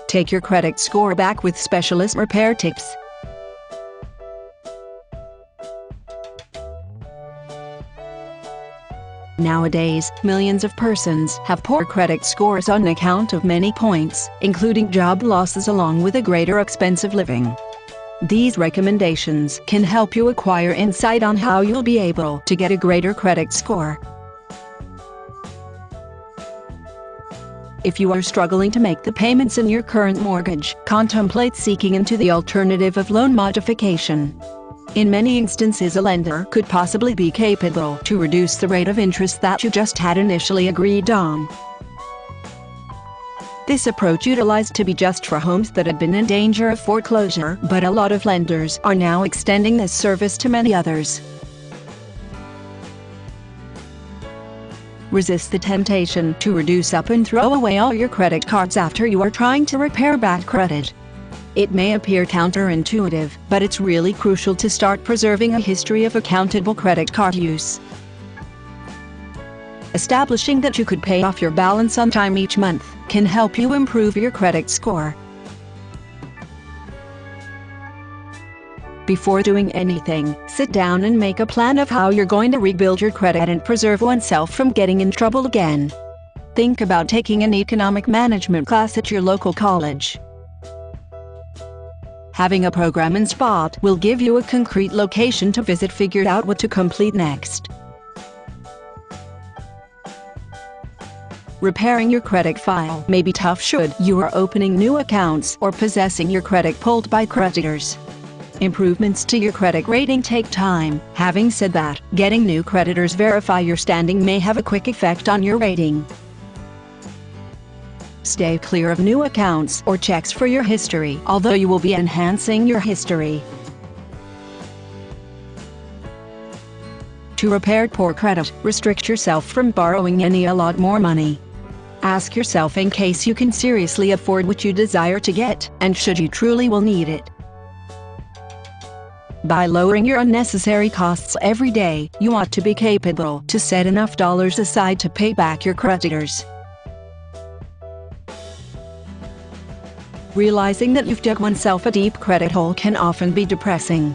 Take your credit score back with specialist repair tips. Nowadays, millions of persons have poor credit scores on account of many points, including job losses along with a greater expense of living. These recommendations can help you acquire insight on how you'll be able to get a greater credit score. If you are struggling to make the payments in your current mortgage, contemplate seeking into the alternative of loan modification. In many instances, a lender could possibly be capable to reduce the rate of interest that you just had initially agreed on. This approach utilized to be just for homes that had been in danger of foreclosure, but a lot of lenders are now extending this service to many others. Resist the temptation to reduce up and throw away all your credit cards after you are trying to repair bad credit. It may appear counterintuitive, but it's really crucial to start preserving a history of accountable credit card use. Establishing that you could pay off your balance on time each month can help you improve your credit score. Before doing anything, sit down and make a plan of how you're going to rebuild your credit and preserve oneself from getting in trouble again. Think about taking an economic management class at your local college. Having a program in spot will give you a concrete location to visit, figure out what to complete next. Repairing your credit file may be tough should you are opening new accounts or possessing your credit pulled by creditors. Improvements to your credit rating take time. Having said that, getting new creditors verify your standing may have a quick effect on your rating. Stay clear of new accounts or checks for your history, although you will be enhancing your history. To repair poor credit, restrict yourself from borrowing a lot more money. Ask yourself in case you can seriously afford what you desire to get, and should you truly will need it. By lowering your unnecessary costs every day, you ought to be capable to set enough dollars aside to pay back your creditors. Realizing that you've dug oneself a deep credit hole can often be depressing.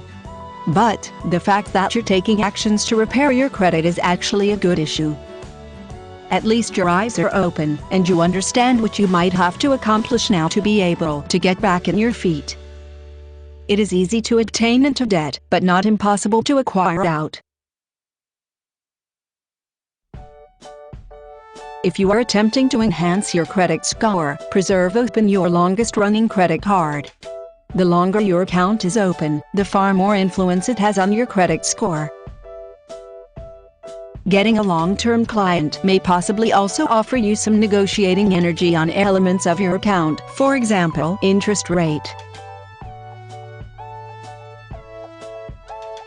But the fact that you're taking actions to repair your credit is actually a good issue. At least your eyes are open, and you understand what you might have to accomplish now to be able to get back on your feet. It is easy to attain into debt, but not impossible to acquire out. If you are attempting to enhance your credit score, preserve open your longest-running credit card. The longer your account is open, the far more influence it has on your credit score. Getting a long-term client may possibly also offer you some negotiating energy on elements of your account, for example, interest rate.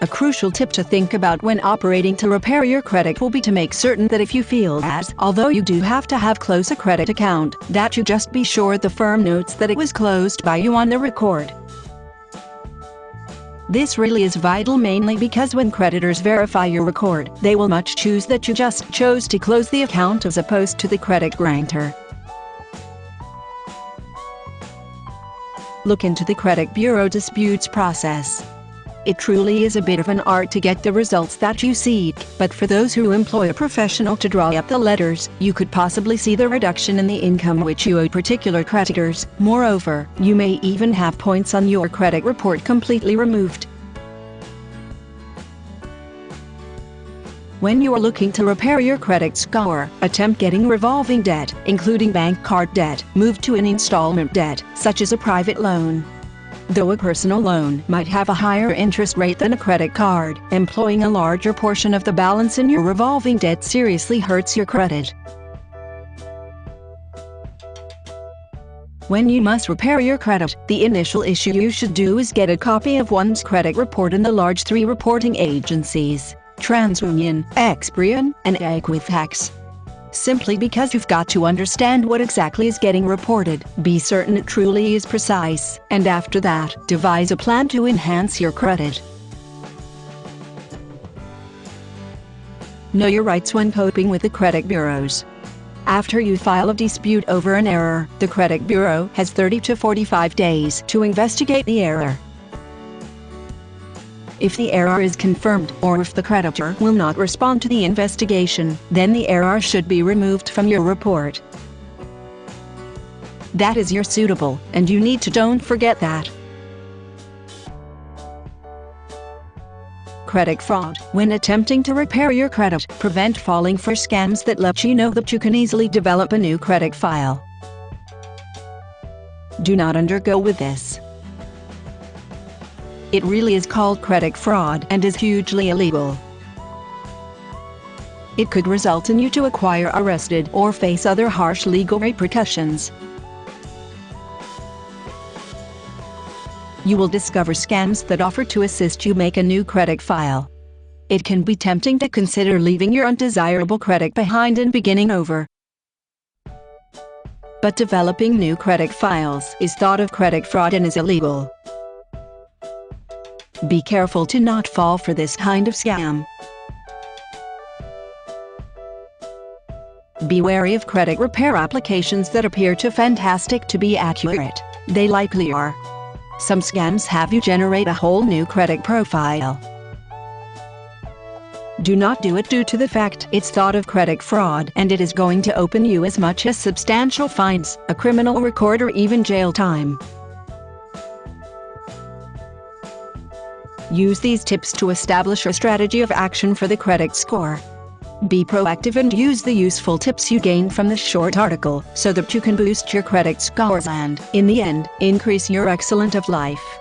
A crucial tip to think about when operating to repair your credit will be to make certain that if you feel as although you do have to have close a credit account, that you just be sure the firm notes that it was closed by you on the record. This really is vital, mainly because when creditors verify your record, they will much choose that you just chose to close the account as opposed to the credit grantor. Look into the credit bureau disputes process. It truly is a bit of an art to get the results that you seek, but for those who employ a professional to draw up the letters, you could possibly see the reduction in the income which you owe particular creditors. Moreover, you may even have points on your credit report completely removed. When you are looking to repair your credit score, attempt getting revolving debt, including bank card debt, moved to an installment debt, such as a private loan. Though a personal loan might have a higher interest rate than a credit card, employing a larger portion of the balance in your revolving debt seriously hurts your credit. When you must repair your credit, the initial issue you should do is get a copy of one's credit report in the large 3 reporting agencies: TransUnion, Experian, and Equifax. Simply because you've got to understand what exactly is getting reported, be certain it truly is precise, and after that, devise a plan to enhance your credit. Know your rights when coping with the credit bureaus. After you file a dispute over an error, the credit bureau has 30 to 45 days to investigate the error. If the error is confirmed, or if the creditor will not respond to the investigation, then the error should be removed from your report. That is your suitable, and you need to don't forget that. Credit fraud. When attempting to repair your credit, prevent falling for scams that let you know that you can easily develop a new credit file. Do not undergo with this. It really is called credit fraud and is hugely illegal. It could result in you to acquire arrested or face other harsh legal repercussions. You will discover scams that offer to assist you make a new credit file. It can be tempting to consider leaving your undesirable credit behind and beginning over. But developing new credit files is thought of credit fraud and is illegal. Be careful to not fall for this kind of scam. Be wary of credit repair applications that appear too fantastic to be accurate. They likely are. Some scams have you generate a whole new credit profile. Do not do it due to the fact it's thought of credit fraud and it is going to open you as much as substantial fines, a criminal record, or even jail time. Use these tips to establish a strategy of action for the credit score. Be proactive and use the useful tips you gain from this short article so that you can boost your credit scores and, in the end, increase your excellence of life.